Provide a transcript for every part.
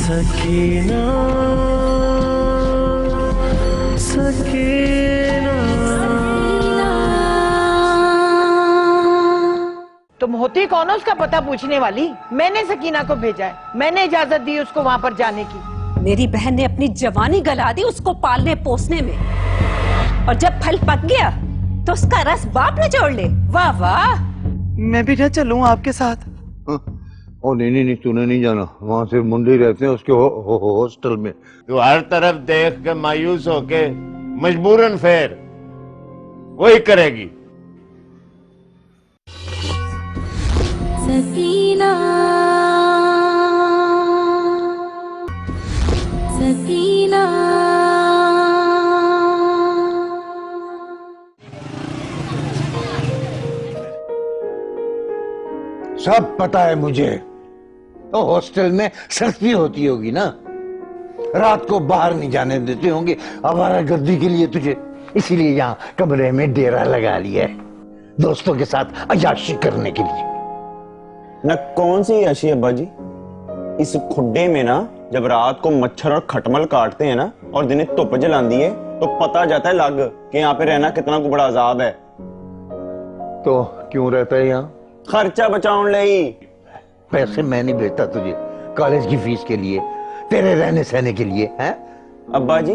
सकीना सकीना। तुम होती कौन हो उसका पता पूछने वाली? मैंने सकीना को भेजा है, मैंने इजाजत दी उसको वहां पर जाने की। मेरी बहन ने अपनी जवानी गला दी उसको पालने पोसने में, और जब फल पक गया तो उसका रस बाप ने जोड़ ले। वाह वाह। मैं भी ना चलूं आपके साथ? ओ नहीं, तूने नहीं जाना, वहां सिर्फ मुंडे रहते हैं उसके हॉस्टल में। तू हर तरफ देख के मायूस होके मजबूरन फेर वही करेगी। सकीना सकीना। सब पता है मुझे, तो हॉस्टल में सख्ती होती होगी ना, रात को बाहर नहीं जाने देते होंगे आवारागर्दी के लिए तुझे, इसीलिए यहाँ कमरे में डेरा लगा लिया है दोस्तों के साथ अय्याशी करने के लिए। ना कौन सी अय्याशी अब्बा जी, इस खुड्डे में ना जब रात को मच्छर और खटमल काटते हैं ना और दिन धुप जलाती है तो पता जाता है लग कि यहाँ पे रहना कितना को बड़ा अजाब है। तो क्यों रहता है यहाँ? खर्चा बचाने ले। पैसे मैं नहीं भेजता तुझे कॉलेज की फीस के लिए, तेरे रहने सहने के लिए हैं? अब्बा जी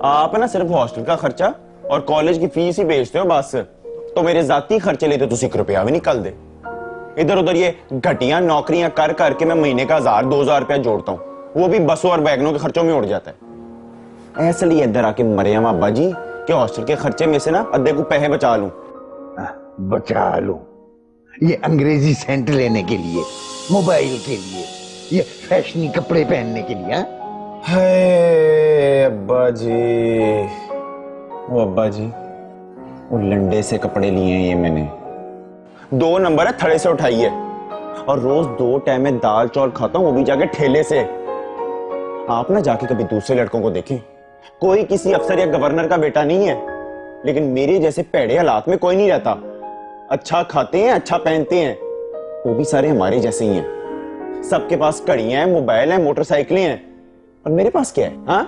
आप ना सिर्फ हॉस्टल का खर्चा और कॉलेज की फीस ही भेजते हो बस, तो मेरे जाती खर्चे लिए तो तुसी 1 रुपया भी निकाल दे। इधर उधर ये घटिया नौकरियां कर करके मैं महीने का 1000-2000 रुपया जोड़ता हूँ, वो भी बसों और बैगनों के खर्चों में उड़ जाता है। ऐसे लिए इधर आके मरे हम अब्बा जी कि हॉस्टल के खर्चे में से ना अद्धे को पैसे बचा लूं। बचा लूं? ये अंग्रेजी सेंट लेने के लिए, मोबाइल के लिए, ये फैशनी कपड़े पहनने के लिए? हाय अब्बा जी, वो अब्बा जी वो लंडे से कपड़े लिए हैं ये मैंने, 2 नंबर है थड़े से उठाई है, और रोज 2 टाइम में दाल चौल खाता हूं, वो भी जाके ठेले से। आप ना जाके कभी दूसरे लड़कों को देखें, कोई किसी अफसर या गवर्नर का बेटा नहीं है, लेकिन मेरे जैसे पेड़े हालात में कोई नहीं रहता। अच्छा खाते हैं, अच्छा पहनते हैं, वो भी सारे हमारे जैसे ही हैं। सबके पास घड़ियां हैं, मोबाइल है, मोटरसाइकिलें हैं, और मेरे पास क्या है? हाँ,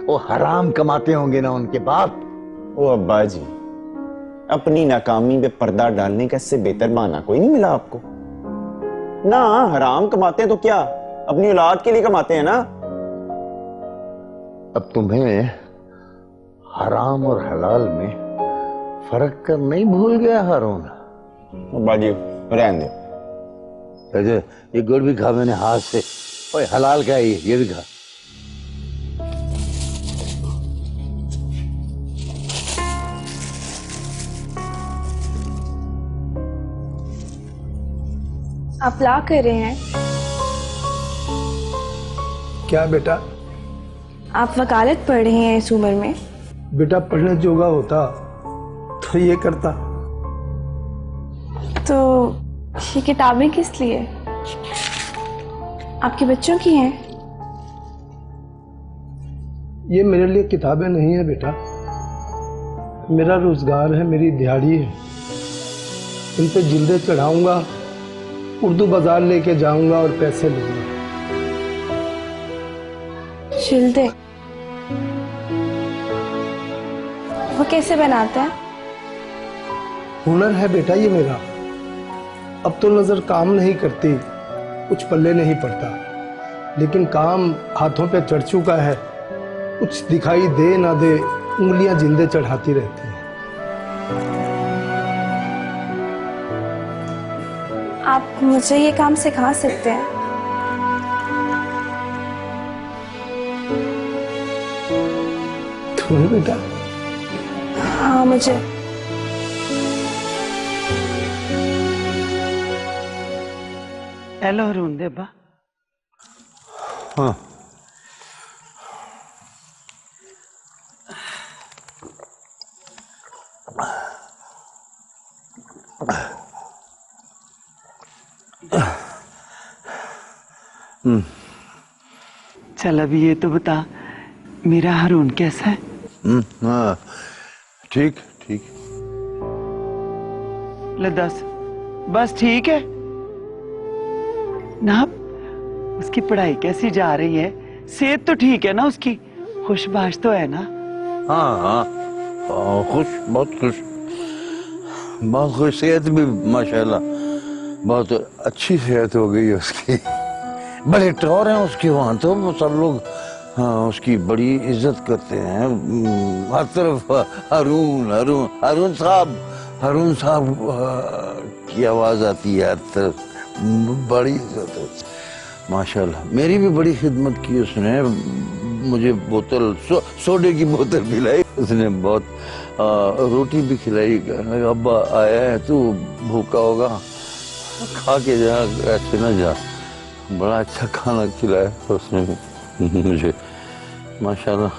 वो हराम कमाते होंगे ना उनके बाप। ओ अब्बा जी, अपनी नाकामी पे पर्दा डालने का इससे बेहतर बहाना कोई नहीं मिला आपको ना? हराम कमाते हैं तो क्या, अपनी औलाद के लिए कमाते हैं ना। अब तुम्हें हराम और हलाल में फर्क कर नहीं भूल गया हारून? अब्बा जी रहने दे। ये गुड़ भी खा मैंने हाथ से। ओए हलाल का है ये भी खा। आप ला कर रहे हैं? क्या बेटा? आप वकालत पढ़ रहे हैं इस उम्र में? बेटा पढ़ने जोगा होता तो ये करता। तो ये किताबें किस लिए? आपके बच्चों की हैं? ये मेरे लिए किताबें नहीं है बेटा, मेरा रोजगार है, मेरी दिहाड़ी है। इन पे जिल्दे चढ़ाऊंगा, उर्दू बाजार लेके जाऊंगा और पैसे लूंगा। जिल्दे वो कैसे बनाते हैं? हुनर है बेटा ये मेरा। अब तो नजर काम नहीं करती, कुछ पल्ले नहीं पड़ता, लेकिन काम हाथों पे चढ़ चुका है। कुछ दिखाई दे ना दे, उंगलियां जिंदे चढ़ाती रहती हैं। आप मुझे ये काम सिखा सकते हैं? तुम्हें बेटा? हाँ मुझे। हेलो अरुण देबा। हाँ चल अभी ये तो बता, मेरा हारून कैसा है? हाँ ठीक ठीक। ले दस, बस ठीक है ना? उसकी पढ़ाई कैसी जा रही है? सेहत तो ठीक है ना उसकी? खुशबाश तो है ना? हाँ हाँ, खुश, बहुत खुश, बहुत खुश। सेहत भी माशाल्लाह बहुत अच्छी सेहत हो गई है उसकी। बड़े टौर हैं उसके वहाँ तो, वो सब लोग हाँ उसकी बड़ी इज्जत करते हैं। हर तरफ हारून हारून हारून साहब, हारून साहब की आवाज आती है हर तरफ। बड़ी इज्जत है माशाल्लाह। मेरी भी बड़ी खिदमत की उसने, मुझे बोतल सोडे की बोतल पिलाई उसने, बहुत रोटी भी खिलाई। अब्बा आया है तू भूखा होगा, खा के जा, ऐसे ना जा। बड़ा अच्छा खाना खिलाया उसने मुझे माशाल्लाह।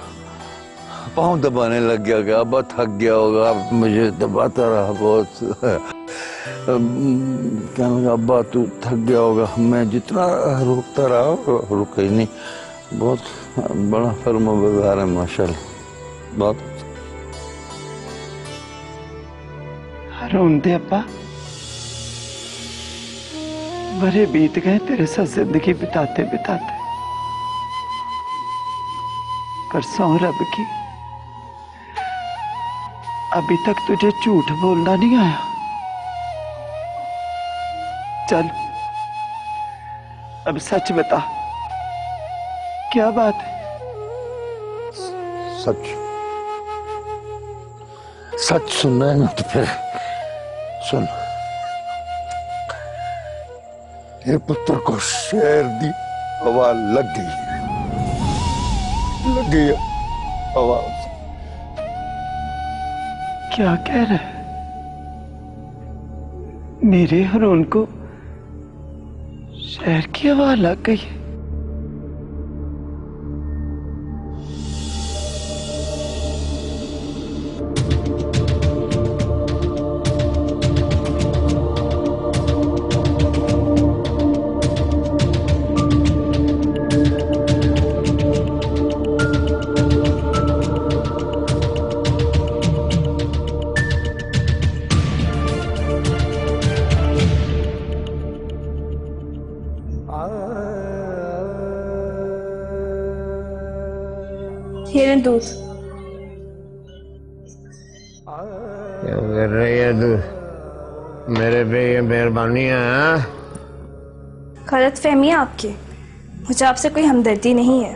पाँव दबाने लग गया कि अब्बा थक गया होगा, मुझे दबाता रहा बहुत। कहने लगा अब्बा तू थक गया होगा। मैं जितना रोकता रहा रुका ही नहीं। बहुत बड़ा फर्माबरदार है माशाल्लाह, बहुत। हारून दे अब्बा, बड़े बीत गए तेरे साथ जिंदगी बिताते बिताते, पर सौ रब की अभी तक तुझे झूठ बोलना नहीं आया। चल अब सच बता, क्या बात है? सच सच सुन रहे ना तो फिर सुन। तेरे पुत्र को शेर दी हवा लग गई है हवा। क्या कह रहे? मेरे हारून को शहर की हवा लग गई है? ये दूध। क्या कर रही है तू? मेरे पे ये मेहरबानी है? गलत फहमी है आपकी, मुझे आपसे कोई हमदर्दी नहीं है।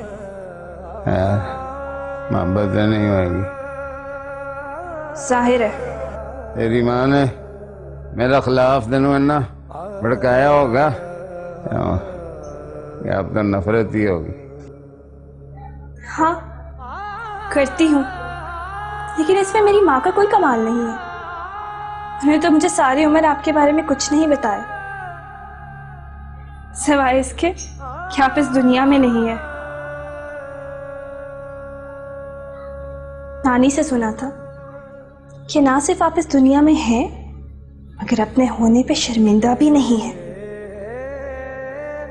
मोहब्बत नहीं होगी? जाहिर है। तेरी माँ ने मेरा खिलाफ तेनों इन्ना भड़काया होगा कि अब तो नफरत ही होगी। हाँ करती हूँ, लेकिन इसमें मेरी माँ का कोई कमाल नहीं है। उन्होंने तो मुझे सारी उम्र आपके बारे में कुछ नहीं बताया, सिवाय इसके कि आप इस दुनिया में नहीं है। नानी से सुना था कि ना सिर्फ आप इस दुनिया में हैं, मगर अपने होने पे शर्मिंदा भी नहीं है।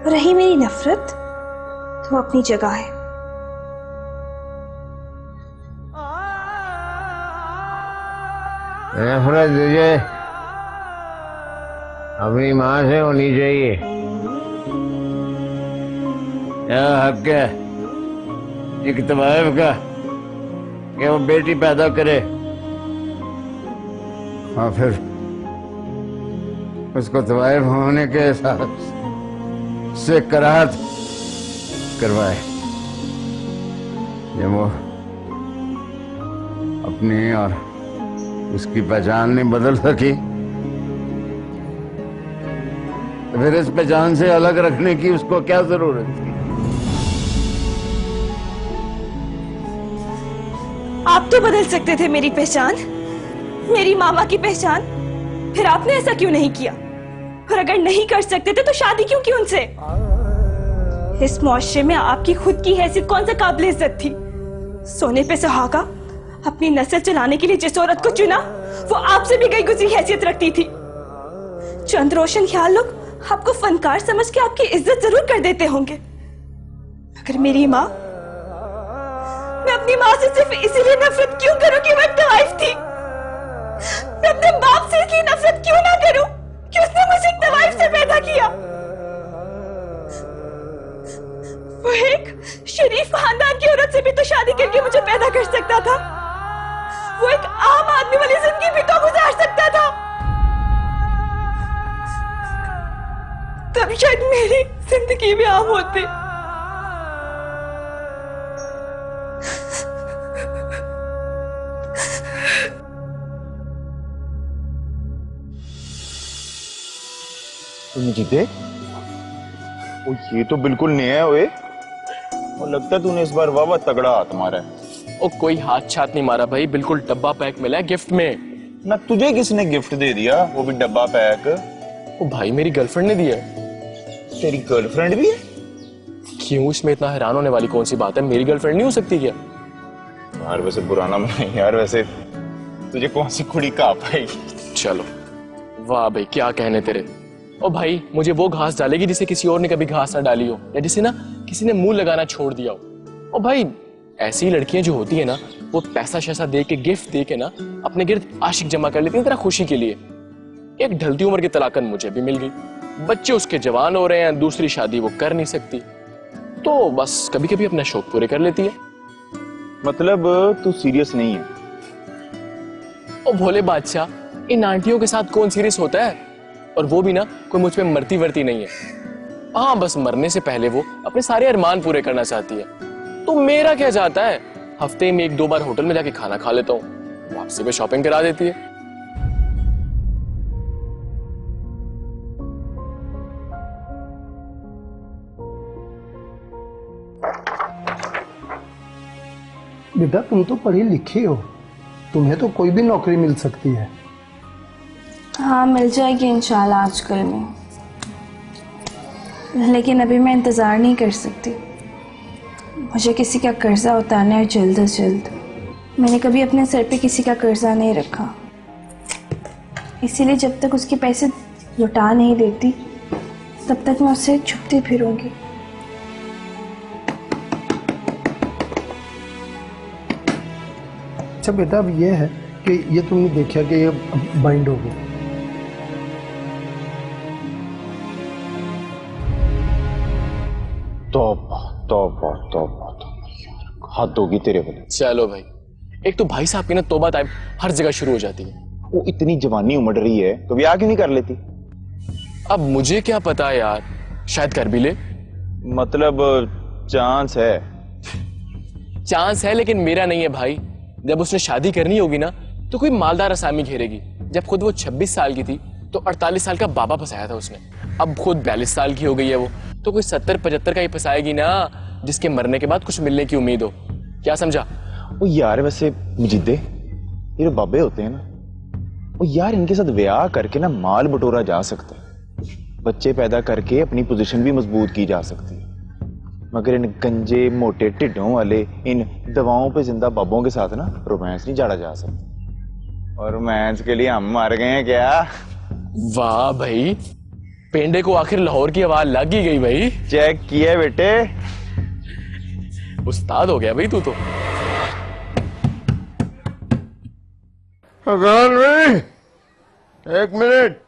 रही मेरी नफरत तो अपनी जगह है। नफरत तुझे अपनी माँ से होनी चाहिए। क्या हक है एक तवाइफ का कि वो बेटी पैदा करे और फिर उसको तवाइफ होने के हिसाब से कराहत करवाए, जब वो अपनी और उसकी पहचान नहीं बदल सकी तो फिर इस पहचान से अलग रखने की उसको क्या जरूरत थी? आप तो बदल सकते थे मेरी पहचान, मेरी मामा की पहचान। फिर आपने ऐसा क्यों नहीं किया? और अगर नहीं कर सकते थे तो शादी क्यों की उनसे? इस मुआशरे में आपकी खुद की हैसियत कौन सा काबिल इज्जत थी? सोने पे सुहागा अपनी नस्ल चलाने के लिए जिस औरत को चुना वो आपसे भी गई गुजरी हैसियत रखती थी। चंद रोशन ख्याल लोग आपको फनकार समझ के आपकी इज्जत जरूर कर देते होंगे, मगर मेरी माँ, मैं अपनी माँ से सिर्फ इसीलिए नफरत क्यों करूं कि वह तवाइफ थी? मैं अपने बाप से इसलिए नफरत क्यों ना करूं कि उसने मुझे एक तवाइफ से पैदा किया? वो एक शरीफ खानदान की औरत से भी तो शादी करके मुझे पैदा कर सकता था। वो एक आम आदमी वाली जिंदगी भी तो गुजार सकता था। तब शायद मेरी जिंदगी भी आम होती। तुम जीते? ओ ये तो बिल्कुल नया है ओए। और लगता है तूने इस बार वाह तगड़ा हाथ मारा है। ओ कोई हाथ छात नहीं मारा भाई, बिल्कुल डब्बा पैक मिला है गिफ्ट में। ना तुझे किसने गिफ्ट दे दिया, वो भी डब्बा पैक? ओ भाई मेरी गर्लफ्रेंड ने दिया है। तेरी गर्लफ्रेंड भी है? क्यों, इसमें इतना हैरान होने वाली कौन सी बात है? मेरी गर्लफ्रेंड नहीं हो सकती क्या? यार वैसे बुरा ना मनाई यार, वैसे तुझे कौन सी कुड़ी का पाएगी। चलो वाह भाई क्या कहने तेरे। ओ भाई मुझे वो घास डालेगी जिसे किसी और ने कभी घास ना डाली हो, या जिसे ना किसी ने मुंह लगाना छोड़ दिया हो। ओ भाई ऐसी लड़कियां जो होती है ना, वो पैसा शैसा दे के, गिफ्ट दे के ना अपने गिर्द आशिक जमा कर लेती है तेरा खुशी के लिए। एक ढलती उम्र की तलाकन मुझे भी मिल गई, बच्चे उसके जवान हो रहे हैं, दूसरी शादी वो कर नहीं सकती, तो बस कभी कभी अपना शौक पूरे कर लेती है। मतलब तू सीरियस नहीं है? ओ भोले बादशाह, इन आंटियों के साथ कौन सीरियस होता है? और वो भी ना कोई मुझ पे मरती वरती नहीं है। हाँ बस मरने से पहले वो अपने सारे अरमान पूरे करना चाहती है। तो मेरा क्या जाता है, हफ्ते में 1-2 बार होटल में जाके खाना खा लेता हूँ, वापसी पे शॉपिंग करा देती है। बेटा तुम तो पढ़ी लिखी हो, तुम्हें तो कोई भी नौकरी मिल सकती है। हाँ मिल जाएगी इंशाल्लाह आजकल में, लेकिन अभी मैं इंतज़ार नहीं कर सकती। मुझे किसी का कर्जा उतारना है जल्द से जल्द। मैंने कभी अपने सर पे किसी का कर्जा नहीं रखा, इसीलिए जब तक उसके पैसे लौटा नहीं देती तब तक मैं उससे छुपती फिरूंगी। अच्छा बेटा अब ये है कि ये तुमने देखा कि ये बाइंड हो गया। तौबा तौबा तौबा, हद होगी तेरे वाले। चलो भाई, एक तो भाई साहब की ना तौबा टाइप हर जगह शुरू हो जाती है। वो इतनी जवानी उमड़ रही है तो ब्याह क्यों नहीं कर लेती? अब मुझे क्या पता है यार, शायद कर भी ले। मतलब चांस है? चांस है लेकिन मेरा नहीं है भाई। जब उसने शादी करनी होगी ना तो कोई मालदार असामी घेरेगी। जब खुद वो 26 साल की थी तो 48 साल का बाबा फंसाया था उसने। अब खुद 42 साल की हो गई है वो, तो कोई 70-75 का ही फंसाएगी ना, जिसके मरने के बाद कुछ मिलने की उम्मीद हो। क्या समझा? वो यार वैसे मुजिद्दे, ये जो बाबे होते हैं ना, वो यार इनके साथ ब्याह करके ना माल बटोरा जा सकता है, बच्चे पैदा करके अपनी पोजीशन भी मजबूत की जा सकती है। मगर इन गंजे मोटे टिड्डों वाले इन दवाओं पे जिंदा बाबों के साथ ना रोमांस नहीं जाड़ा जा सकता। और रोमांस के लिए हम मार गए हैं क्या? वाह भाई, पेंडे को आखिर लाहौर की आवाज लग ही गई भाई। चेक किया बेटे, उस्ताद हो गया भाई तू तो। अगर भाई 1 मिनट।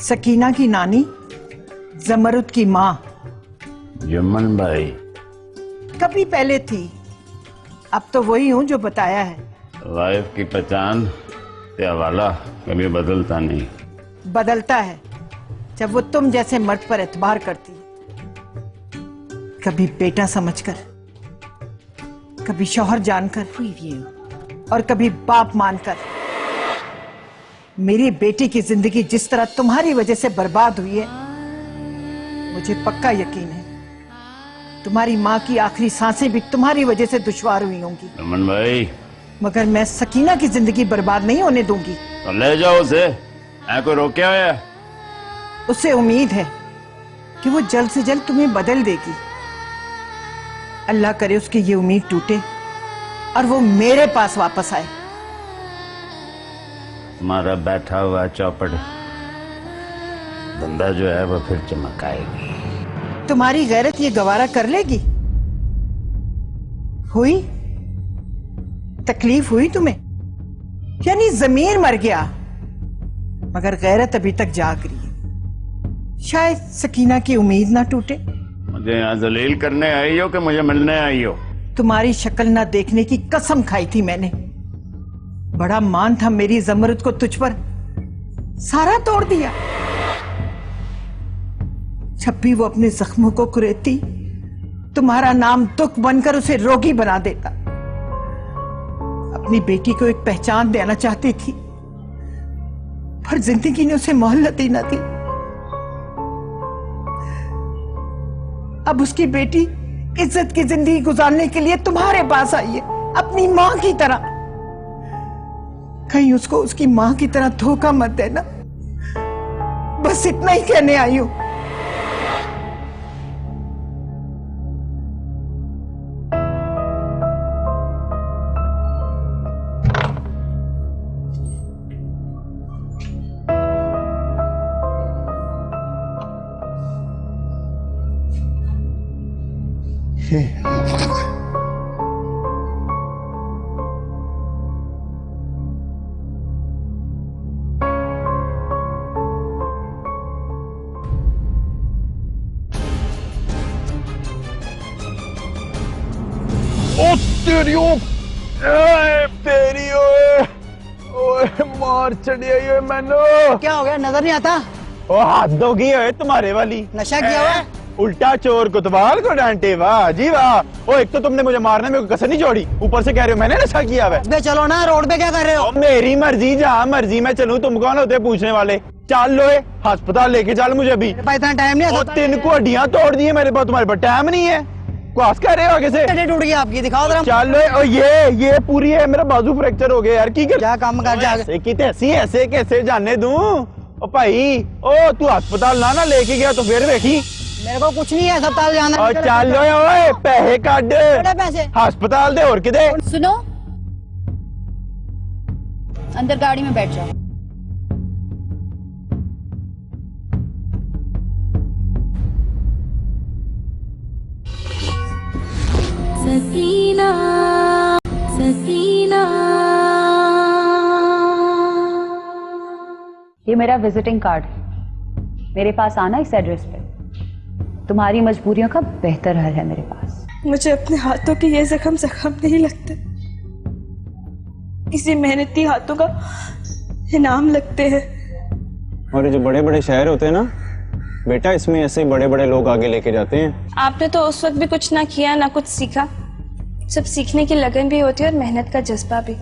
सकीना की नानी, जमरुद की माँ यमन भाई कभी पहले थी, अब तो वही हूँ जो बताया है। वाइफ की पहचान ते हवाला कभी बदलता नहीं। बदलता है जब वो तुम जैसे मर्द पर एतबार करती है, कभी बेटा समझकर, कभी शौहर जानकर और कभी बाप मानकर। मेरी बेटी की जिंदगी जिस तरह तुम्हारी वजह से बर्बाद हुई है, मुझे पक्का यकीन है तुम्हारी माँ की आखिरी सांसें भी तुम्हारी वजह से दुश्वार हुई होंगी। यमन भाई, मगर मैं सकीना की जिंदगी बर्बाद नहीं होने दूंगी। तो ले जाओ उसे, कोई रोके हुए? उससे उम्मीद है कि वो जल्द से जल्द तुम्हें बदल देगी। अल्लाह करे उसकी ये उम्मीद टूटे और वो मेरे पास वापस आए। हमारा बैठा हुआ चौपड़ धंधा जो है वो फिर चमकाएगी। तुम्हारी गैरत ये गवारा कर लेगी? हुई? तकलीफ हुई तुम्हें? यानी जमीर मर गया, मगर गैरत अभी तक जाग रही है। शायद सकीना की उम्मीद ना टूटे। मुझे यहाँ जलील करने आई हो कि मुझे मिलने आई हो? तुम्हारी शक्ल ना देखने की कसम खाई थी मैंने। बड़ा मान था मेरी जमरुद को तुझ पर, सारा तोड़ दिया। जब भी वो अपने जख्मों को कुरेदती, तुम्हारा नाम दुख बनकर उसे रोगी बना देता। अपनी बेटी को एक पहचान देना चाहती थी, पर जिंदगी ने उसे मोहल्लत ही न दी। अब उसकी बेटी इज्जत की जिंदगी गुजारने के लिए तुम्हारे पास आई है, अपनी मां की तरह। कहीं उसको उसकी मां की तरह धोखा मत देना। बस इतना ही कहने आई हूं। तेरी ओए मार चढ़ी है मैनू। क्या हो गया, नजर नहीं आता? ओ हद हो गई है तुम्हारे वाली। नशा किया हुआ? उल्टा चोर कोतवाल को डांटे, वाह जी वाह। ओ एक तो तुमने मुझे मारने में कोई कसर नहीं छोड़ी, ऊपर से कह रहे हो मैंने नशा किया है। बे चलो ना, रोड पे क्या कर रहे हो? मेरी मर्जी, जहाँ मर्जी मैं चलूं। तुम कौन होते पूछने वाले? चल लो अस्पताल लेके चल मुझे भी। इतना टाइम नहीं है। 3 को हड्डियां तोड़ दी है मेरे पास, तुम्हारे पास टाइम नहीं है। क्लास कर रहे हो आगे से? टूट गया आपकी, दिखाओ जरा। चल लो। ये पूरी है, मेरा बाजू फ्रैक्चर हो गया यार। की कर क्या काम कर जा? ऐसे कैसे जाने दूं? ओ भाई, ओ तू अस्पताल ना लेके गया तो फिर देखी। मेरे को कुछ नहीं है अस्पताल जाना। और चल लो ओए, पैसे काट। पैसे अस्पताल दे और किधे? सुनो, अंदर गाड़ी में बैठ जाओ। सकीना, सकीना। ये मेरा विजिटिंग कार्ड, मेरे पास आना इस एड्रेस पे। तुम्हारी मजबूरियों का बेहतर हल है मेरे पास। मुझे अपने हाथों के ये जख्म नहीं लगते, किसी मेहनती हाथों का इनाम लगते हैं। और ये जो बड़े बड़े शहर होते हैं ना बेटा, इसमें ऐसे बड़े बड़े लोग आगे लेके जाते हैं। आपने तो उस वक्त भी कुछ ना किया ना कुछ सीखा। सब सीखने की लगन भी होती है और मेहनत का जज्बा भी।